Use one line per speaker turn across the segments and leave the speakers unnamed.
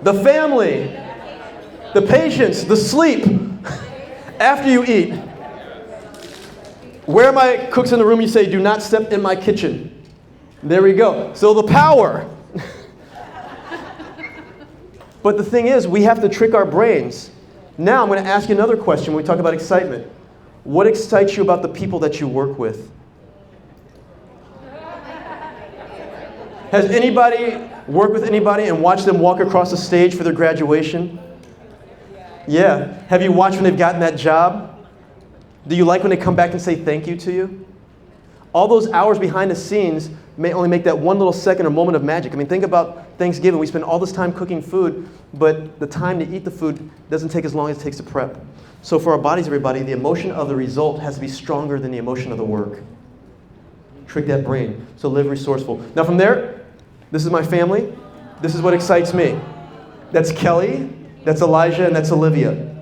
the family, the patience, the sleep after you eat. Where are my cooks in the room? You say, do not step in my kitchen. There we go. So the power. But the thing is, we have to trick our brains. Now I'm going to ask you another question when we talk about excitement. What excites you about the people that you work with? Has anybody worked with anybody and watched them walk across the stage for their graduation? Yeah. Have you watched when they've gotten that job? Do you like when they come back and say thank you to you? All those hours behind the scenes may only make that one little second or moment of magic. I mean, think about Thanksgiving. We spend all this time cooking food, but the time to eat the food doesn't take as long as it takes to prep. So for our bodies, everybody, the emotion of the result has to be stronger than the emotion of the work. Trick that brain. So live resourceful. Now from there, this is my family. This is what excites me. That's Kelly, that's Elijah, and that's Olivia.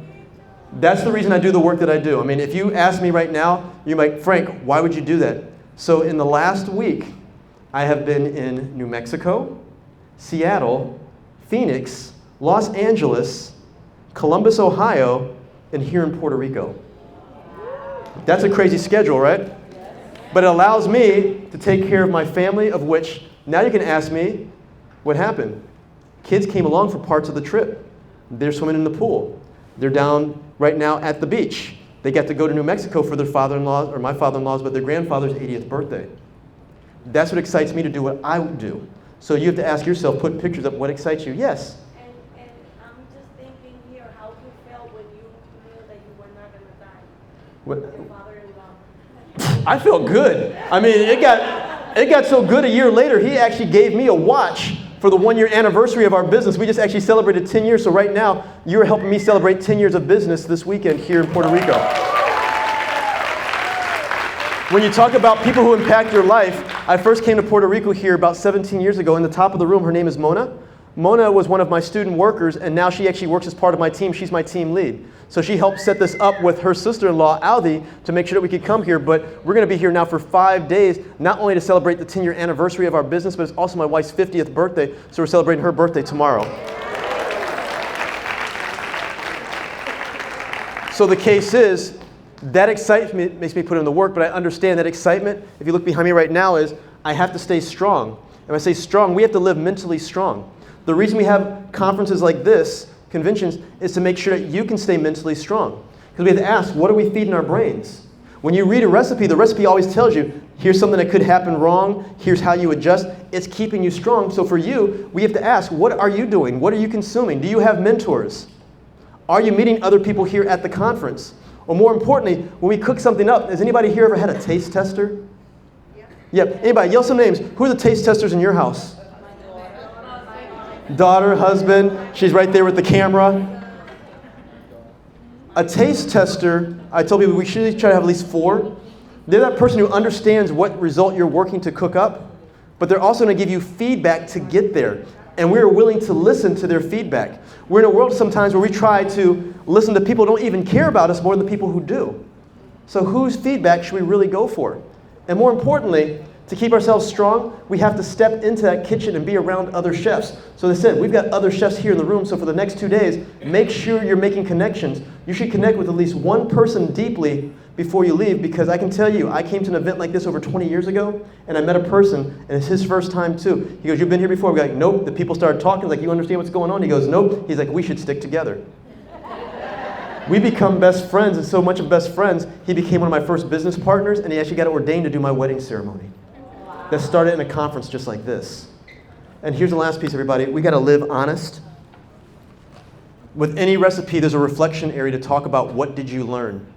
That's the reason I do the work that I do. I mean, if you ask me right now, you're like, Frank, why would you do that? So in the last week, I have been in New Mexico, Seattle, Phoenix, Los Angeles, Columbus, Ohio, and here in Puerto Rico. That's a crazy schedule, right? But it allows me to take care of my family, of which now you can ask me, what happened? Kids came along for parts of the trip. They're swimming in the pool. They're down right now at the beach. They got to go to New Mexico for their father-in-law's, or my father-in-law's, but their grandfather's 80th birthday. That's what excites me to do what I would do. So you have to ask yourself, put pictures up, what excites you? Yes?
And I'm just thinking here, how you felt when you knew that you were not going to die?
What?
Your father-in-law.
I felt good. I mean, it got so good a year later, he actually gave me a watch for the 1-year anniversary of our business. We just actually celebrated 10 years, so right now, you're helping me celebrate 10 years of business this weekend here in Puerto Rico. When you talk about people who impact your life, I first came to Puerto Rico here about 17 years ago. In the top of the room, her name is Mona. Mona was one of my student workers, and now she actually works as part of my team. She's my team lead. So she helped set this up with her sister-in-law, Aldi, to make sure that we could come here. But we're going to be here now for 5 days, not only to celebrate the 10-year anniversary of our business, but it's also my wife's 50th birthday, so we're celebrating her birthday tomorrow. So the case is, that excitement makes me put in the work, but I understand that excitement, if you look behind me right now, is I have to stay strong. And when I say strong, we have to live mentally strong. The reason we have conferences like this, conventions, is to make sure that you can stay mentally strong. Because we have to ask, what are we feeding our brains? When you read a recipe, the recipe always tells you, here's something that could happen wrong, here's how you adjust. It's keeping you strong. So for you, we have to ask, what are you doing? What are you consuming? Do you have mentors? Are you meeting other people here at the conference? Or more importantly, when we cook something up, has anybody here ever had a taste tester? Yeah. Yep. Anybody? Yell some names. Who are the taste testers in your house? Daughter, husband. She's right there with the camera. A taste tester, I told people we should try to have at least 4. They're that person who understands what result you're working to cook up, but they're also going to give you feedback to get there. And we're willing to listen to their feedback. We're in a world sometimes where we try to listen to people who don't even care about us more than the people who do. So whose feedback should we really go for? And more importantly, to keep ourselves strong, we have to step into that kitchen and be around other chefs. So they said, we've got other chefs here in the room, so for the next 2 days, make sure you're making connections. You should connect with at least one person deeply before you leave, because I can tell you, I came to an event like this over 20 years ago, and I met a person, and it's his first time too. He goes, you've been here before? We're like, nope. The people started talking, like, you understand what's going on? He goes, nope. He's like, we should stick together. We become best friends, and so much of best friends, he became one of my first business partners, and he actually got ordained to do my wedding ceremony. That started in a conference just like this. And here's the last piece, everybody. We got to live honest. With any recipe, there's a reflection area to talk about what did you learn.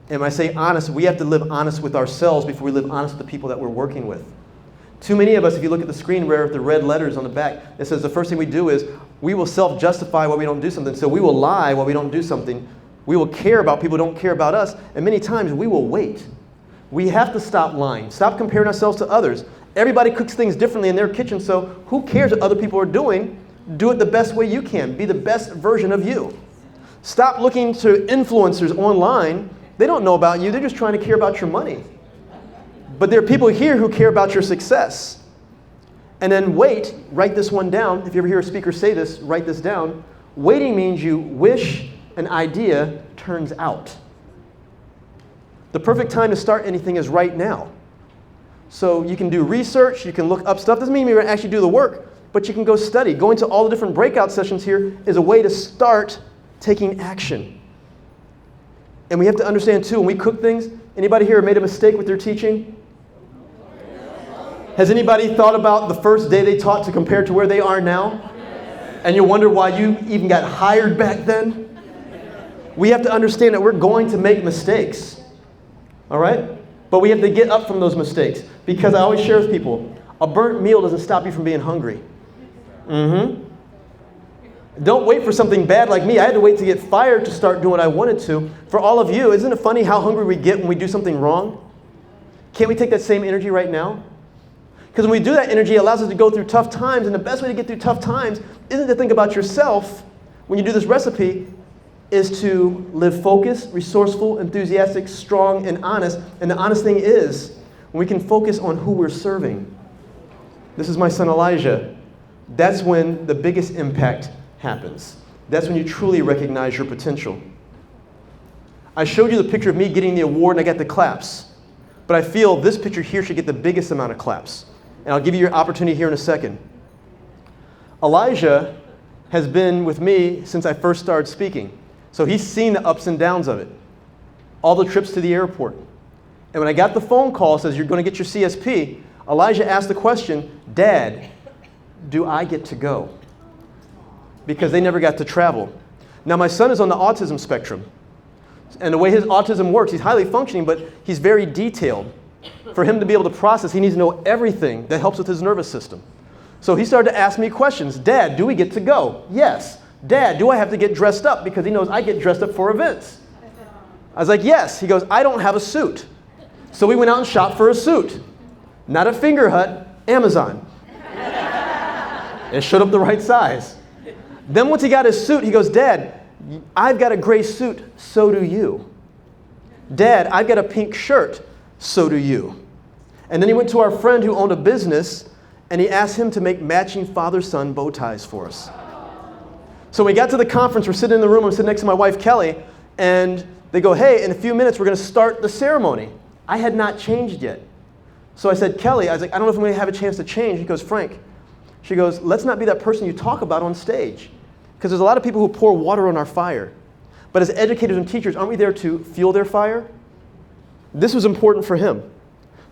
And when I say honest, we have to live honest with ourselves before we live honest with the people that we're working with. Too many of us, if you look at the screen where the red letters on the back, it says the first thing we do is we will self-justify why we don't do something. So we will lie while we don't do something. We will care about people who don't care about us. And many times we will wait. We have to stop lying. Stop comparing ourselves to others. Everybody cooks things differently in their kitchen, so who cares what other people are doing? Do it the best way you can. Be the best version of you. Stop looking to influencers online. They don't know about you. They're just trying to care about your money. But there are people here who care about your success. And then wait, write this one down. If you ever hear a speaker say this, write this down. Waiting means you wish an idea turns out. The perfect time to start anything is right now. So you can do research, you can look up stuff. Doesn't mean you're going to actually do the work, but you can go study. Going to all the different breakout sessions here is a way to start taking action. And we have to understand too, when we cook things, anybody here made a mistake with their teaching? Has anybody thought about the first day they taught to compare to where they are now? And you wonder why you even got hired back then? We have to understand that we're going to make mistakes. All right? But we have to get up from those mistakes. Because I always share with people, a burnt meal doesn't stop you from being hungry. Don't wait for something bad like me. I had to wait to get fired to start doing what I wanted to. For all of you, isn't it funny how hungry we get when we do something wrong? Can't we take that same energy right now? Because when we do that energy, it allows us to go through tough times. And the best way to get through tough times isn't to think about yourself when you do this recipe, is to live focused, resourceful, enthusiastic, strong, and honest. And the honest thing is, when we can focus on who we're serving. This is my son Elijah. That's when the biggest impact happens. That's when you truly recognize your potential. I showed you the picture of me getting the award and I got the claps. But I feel this picture here should get the biggest amount of claps. And I'll give you your opportunity here in a second. Elijah has been with me since I first started speaking. So he's seen the ups and downs of it. All the trips to the airport. And when I got the phone call, says you're going to get your CSP, Elijah asked the question, Dad, do I get to go? Because they never got to travel. Now my son is on the autism spectrum. And the way his autism works, he's highly functioning, but he's very detailed. For him to be able to process, he needs to know everything that helps with his nervous system. So he started to ask me questions. Dad, do we get to go? Yes. Dad, do I have to get dressed up? Because he knows I get dressed up for events. I was like, yes. He goes, I don't have a suit. So we went out and shopped for a suit. Not at Finger Hut, Amazon. It showed up the right size. Then once he got his suit, he goes, Dad, I've got a gray suit, so do you. Dad, I've got a pink shirt, so do you. And then he went to our friend who owned a business, and he asked him to make matching father-son bow ties for us. So when we got to the conference, we're sitting in the room, I'm sitting next to my wife, Kelly, and they go, hey, in a few minutes, we're going to start the ceremony. I had not changed yet. So I said, Kelly, I was like, I don't know if I'm going to have a chance to change. He goes, Frank. She goes, let's not be that person you talk about on stage. Because there's a lot of people who pour water on our fire. But as educators and teachers, aren't we there to fuel their fire? This was important for him.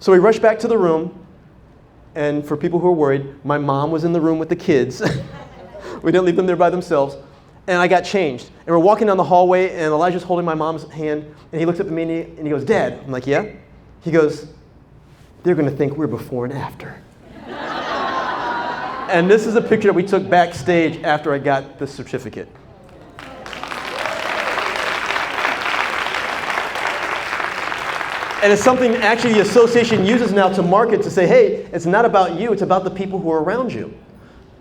So we rushed back to the room. And for people who are worried, my mom was in the room with the kids. We didn't leave them there by themselves. And I got changed. And we're walking down the hallway, and Elijah's holding my mom's hand. And he looks up at me, and he goes, Dad. I'm like, yeah? He goes, they're going to think we're before and after. And this is a picture that we took backstage after I got the certificate. And it's something actually the association uses now to market to say, hey, it's not about you, it's about the people who are around you.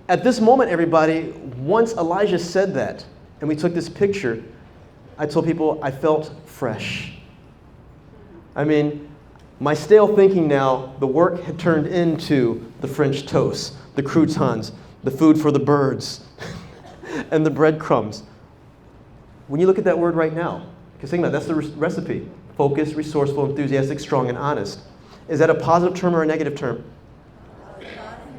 At this moment, everybody, once Elijah said that, and we took this picture, I told people I felt fresh. I mean, my stale thinking now, the work had turned into the French toast, the croutons, the food for the birds, and the breadcrumbs. When you look at that word right now, because think about it, that's the recipe. Focused, resourceful, enthusiastic, strong, and honest. Is that a positive term or a negative term?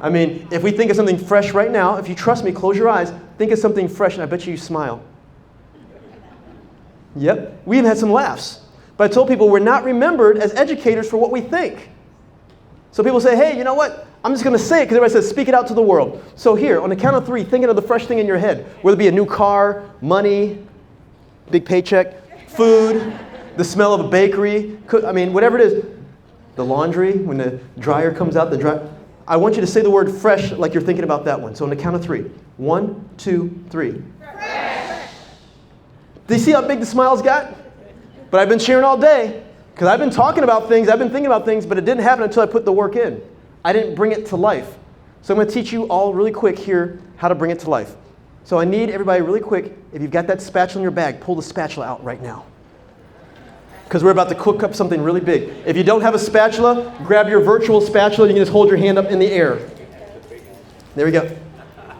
I mean, if we think of something fresh right now, if you trust me, close your eyes, think of something fresh, and I bet you smile. Yep, we even had some laughs. But I told people we're not remembered as educators for what we think. So people say, hey, you know what? I'm just going to say it because everybody says, speak it out to the world. So here, on the count of 3, thinking of the fresh thing in your head, whether it be a new car, money, big paycheck, food, the smell of a bakery, I mean, whatever it is, the laundry, when the dryer comes out, I want you to say the word fresh like you're thinking about that one. So on the count of 3. 1, 2, 3. Fresh. Do you see how big the smiles got? But I've been cheering all day because I've been talking about things, I've been thinking about things, but it didn't happen until I put the work in. I didn't bring it to life. So I'm going to teach you all really quick here how to bring it to life. So I need everybody really quick, if you've got that spatula in your bag, pull the spatula out right now. Because we're about to cook up something really big. If you don't have a spatula, grab your virtual spatula and you can just hold your hand up in the air. There we go.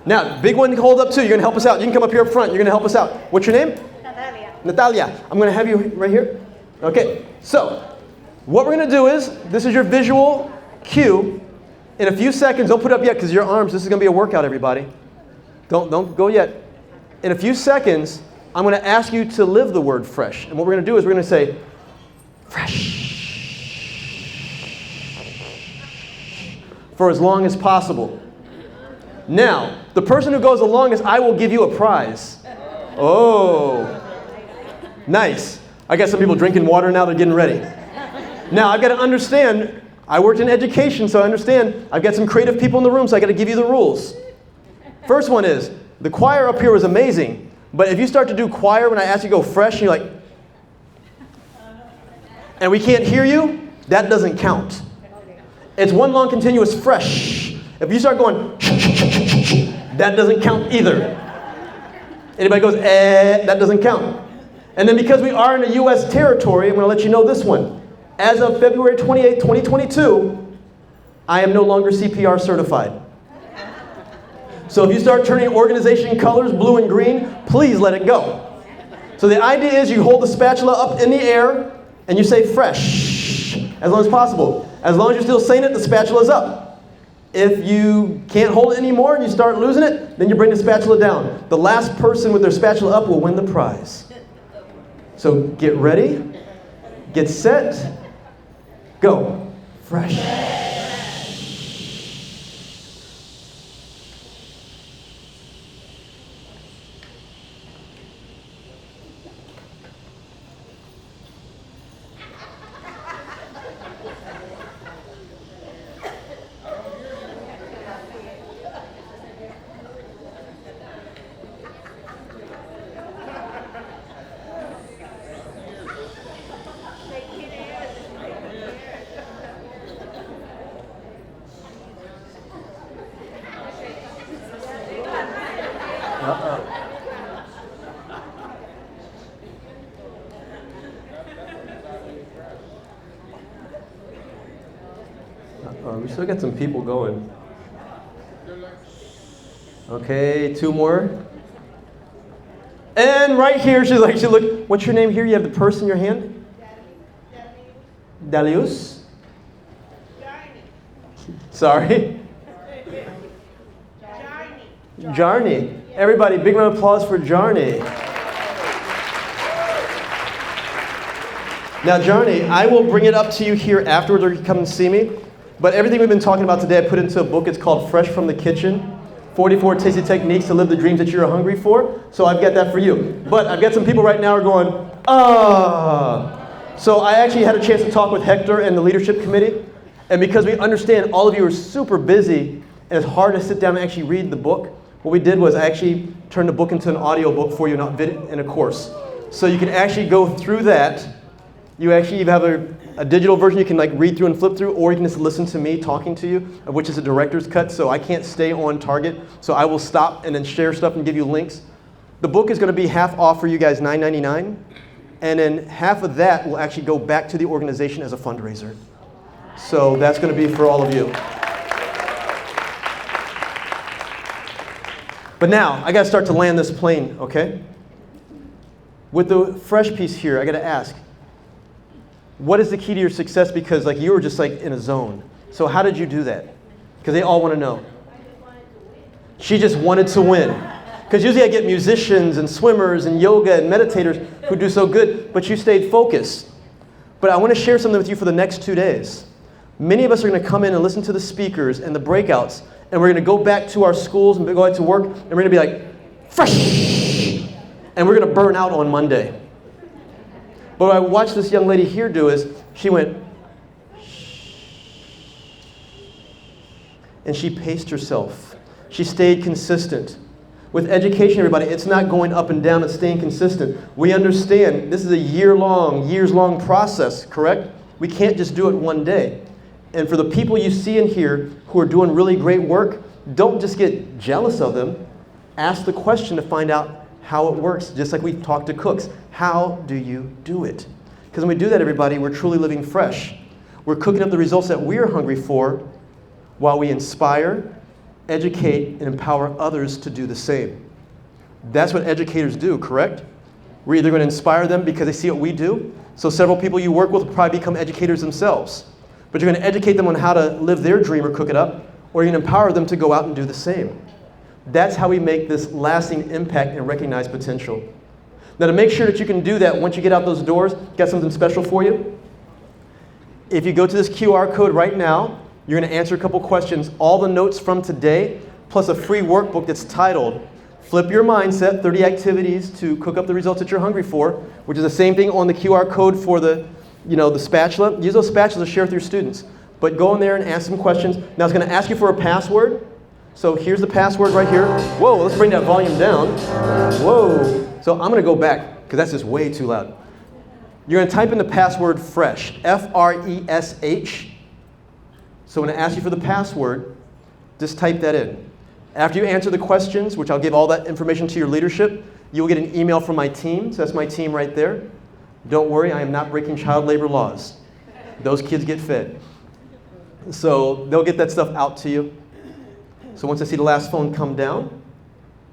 Now, big one to hold up too. You're going to help us out. You can come up here up front. You're going to help us out. What's your name?
Natalia.
Natalia. I'm going to have you right here. Okay. So, what we're going to do is, this is your visual cue. In a few seconds, don't put it up yet because your arms, this is going to be a workout, everybody. Don't go yet. In a few seconds, I'm going to ask you to live the word fresh. And what we're going to do is we're going to say, fresh. For as long as possible. Now, the person who goes the longest, I will give you a prize. Oh. Nice. I got some people drinking water now, they're getting ready. Now, I've got to understand, I worked in education, so I understand, I've got some creative people in the room, so I got to give you the rules. First one is, the choir up here was amazing, but if you start to do choir when I ask you to go fresh, and you're like, and we can't hear you, that doesn't count. It's one long continuous fresh. If you start going, that doesn't count either. Anybody goes, that doesn't count. And then because we are in a U.S. territory, I'm going to let you know this one. As of February 28, 2022, I am no longer CPR certified. So if you start turning organization colors blue and green, please let it go. So the idea is you hold the spatula up in the air and you say fresh as long as possible. As long as you're still saying it, the spatula's up. If you can't hold it anymore and you start losing it, then you bring the spatula down. The last person with their spatula up will win the prize. So get ready, get set, go. Fresh. We still got some people going. Okay, 2 more. And right here, she's like, look, what's your name here? You have the purse in your hand? Dalius? Sorry? Jarni. Everybody, big round of applause for Jarni. Now, Jarni, I will bring it up to you here afterwards, or you can come and see me. But everything we've been talking about today, I put into a book. It's called Fresh from the Kitchen, 44 Tasty Techniques to Live the Dreams that you're hungry for. So I've got that for you. But I've got some people right now who are going, ah. So I actually had a chance to talk with Hector and the leadership committee. And because we understand all of you are super busy, and it's hard to sit down and actually read the book, what we did was I actually turned the book into an audio book for you, not in a course. So you can actually go through that. You actually have a digital version you can like read through and flip through, or you can just listen to me talking to you, which is a director's cut, so I can't stay on target. So I will stop and then share stuff and give you links. The book is going to be half off for you guys, $9.99, and then half of that will actually go back to the organization as a fundraiser. So that's going to be for all of you. But now, I got to start to land this plane, okay? With the fresh piece here, I got to ask, what is the key to your success? Because like you were just like in a zone. So how did you do that? Because they all want to know. She just wanted to win. Because usually I get musicians and swimmers and yoga and meditators who do so good, but you stayed focused. But I want to share something with you for the next 2 days. Many of us are going to come in and listen to the speakers and the breakouts, and we're going to go back to our schools and go back to work, and we're going to be like, fresh! And we're going to burn out on Monday. But what I watched this young lady here do is, she went, and she paced herself. She stayed consistent. With education, everybody, it's not going up and down, it's staying consistent. We understand this is a years-long process, correct? We can't just do it one day. And for the people you see in here who are doing really great work, don't just get jealous of them. Ask the question to find out how it works, just like we talk to cooks. How do you do it? Because when we do that, everybody, we're truly living fresh. We're cooking up the results that we're hungry for while we inspire, educate and empower others to do the same. That's what educators do, correct? We're either going to inspire them because they see what we do. So several people you work with will probably become educators themselves. But you're going to educate them on how to live their dream or cook it up, or you're going to empower them to go out and do the same. That's how we make this lasting impact and recognize potential. Now, to make sure that you can do that once you get out those doors, got something special for you. If you go to this QR code right now, you're going to answer a couple questions. All the notes from today, plus a free workbook that's titled Flip Your Mindset, 30 Activities to Cook Up the Results That You're Hungry For, which is the same thing on the QR code for the spatula. Use those spatulas to share with your students. But go in there and ask some questions. Now, it's going to ask you for a password. So here's the password right here. Whoa, let's bring that volume down. Whoa. So I'm going to go back, because that's just way too loud. You're going to type in the password F.R.E.S.H, F-R-E-S-H. So when I ask you for the password, just type that in. After you answer the questions, which I'll give all that information to your leadership, you'll get an email from my team. So that's my team right there. Don't worry, I am not breaking child labor laws. Those kids get fed. So they'll get that stuff out to you. So once I see the last phone come down,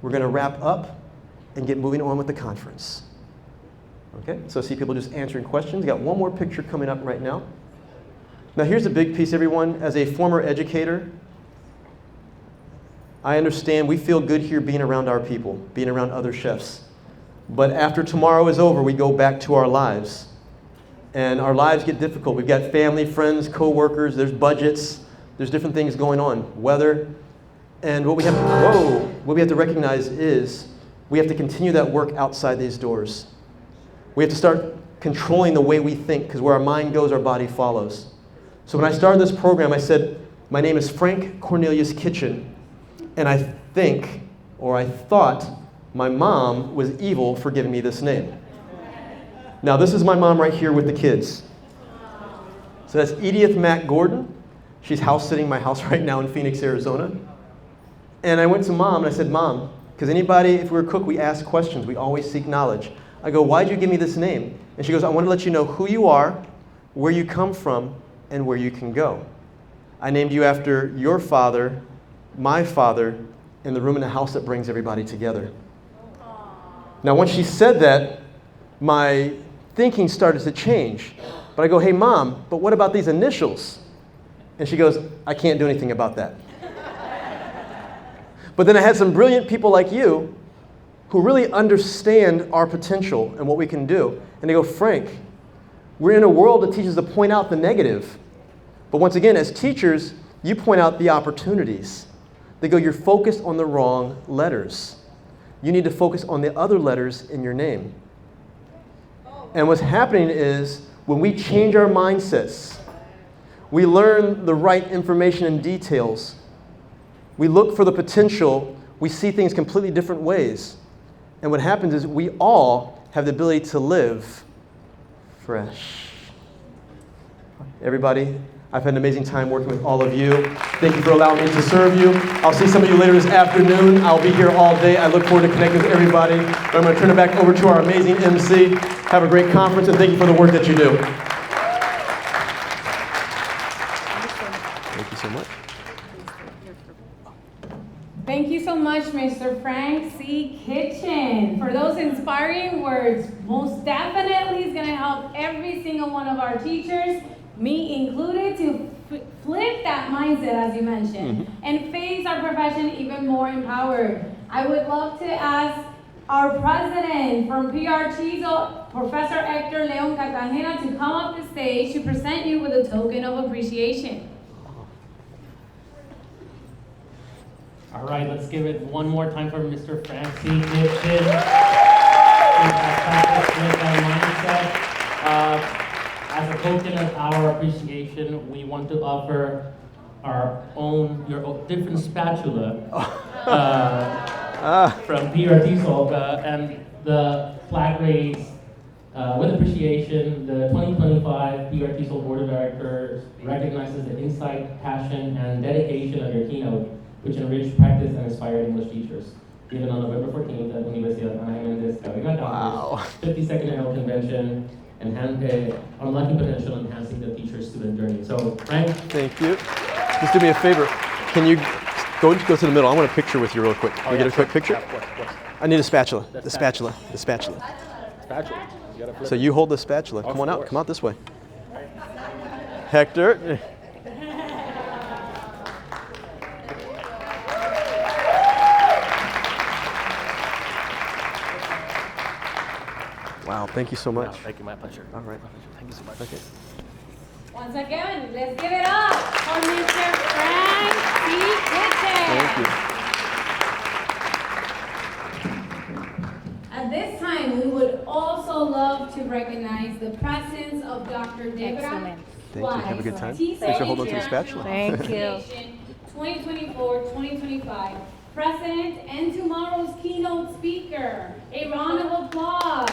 we're going to wrap up and get moving on with the conference. Okay, so I see people just answering questions. Got one more picture coming up right now. Now here's the big piece, everyone. As a former educator, I understand we feel good here being around our people, being around other chefs. But after tomorrow is over, we go back to our lives. And our lives get difficult. We've got family, friends, co-workers, there's budgets, there's different things going on, weather. And what we have to recognize is we have to continue that work outside these doors. We have to start controlling the way we think, because where our mind goes, our body follows. So when I started this program, I said, my name is Frank Cornelius Kitchen, and I think, or I thought, my mom was evil for giving me this name. Now this is my mom right here with the kids. So that's Edith Mack Gordon. She's house sitting my house right now in Phoenix, Arizona. And I went to Mom and I said, Mom, because anybody, if we're a cook, we ask questions. We always seek knowledge. I go, why'd you give me this name? And she goes, I want to let you know who you are, where you come from, and where you can go. I named you after your father, my father, in the room in the house that brings everybody together. Now, once she said that, my thinking started to change. But I go, hey, Mom, but what about these initials? And she goes, I can't do anything about that. But then I had some brilliant people like you who really understand our potential and what we can do. And they go, Frank, we're in a world that teaches us to point out the negative. But once again, as teachers, you point out the opportunities. They go, you're focused on the wrong letters. You need to focus on the other letters in your name. And what's happening is when we change our mindsets, we learn the right information and details. We look for the potential. We see things completely different ways. And what happens is we all have the ability to live fresh. Everybody, I've had an amazing time working with all of you. Thank you for allowing me to serve you. I'll see some of you later this afternoon. I'll be here all day. I look forward to connecting with everybody. But I'm going to turn it back over to our amazing MC. Have a great conference, and thank you for the work that you do. Thank you so much.
Thank you so much, Mr. Frank C. Kitchen, for those inspiring words. Most definitely is going to help every single one of our teachers, me included, to flip that mindset, as you mentioned, and face our profession even more empowered. I would love to ask our president from PRTESOL, Professor Hector Leon Cartagena, to come up the stage to present you with a token of appreciation.
All right, let's give it one more time for Mr. Frank C. Kitchen. As a token of our appreciation, we want to offer your different spatula from PRTESOL, and the flag raise with appreciation. The 2025 PRTESOL Board of Directors recognizes the insight, passion, and dedication of your keynote, which enrich practice and inspire English teachers. Given on November 14th at Universidad Ana Jiménez Cabina Campus, 52nd Annual Convention, unlocking potential, enhancing the teacher-student journey. So, Frank?
Thank you. Just do me a favor. Can you Go to the middle. I want a picture with you real quick. Can we get a quick picture?
What?
I need a spatula.
The
The spatula. The spatula.
Spatula. You gotta flip
So
it.
you hold the spatula. Come on out.
course.
Come out this way. Hector. Wow, thank you so much.
Thank you, my pleasure.
All right.
Thank you so much.
Okay.
Once again, let's give it up for Mr. Frank C. Kitchen.
Thank you.
At this time, we would also love to recognize the presence of Dr. Deborah.
Excellent.
Thank you. Have a good time.
T.
Thanks for holding on to the
International
spatula.
Thank you.
Association 2024-2025 President and tomorrow's keynote speaker. A round of applause.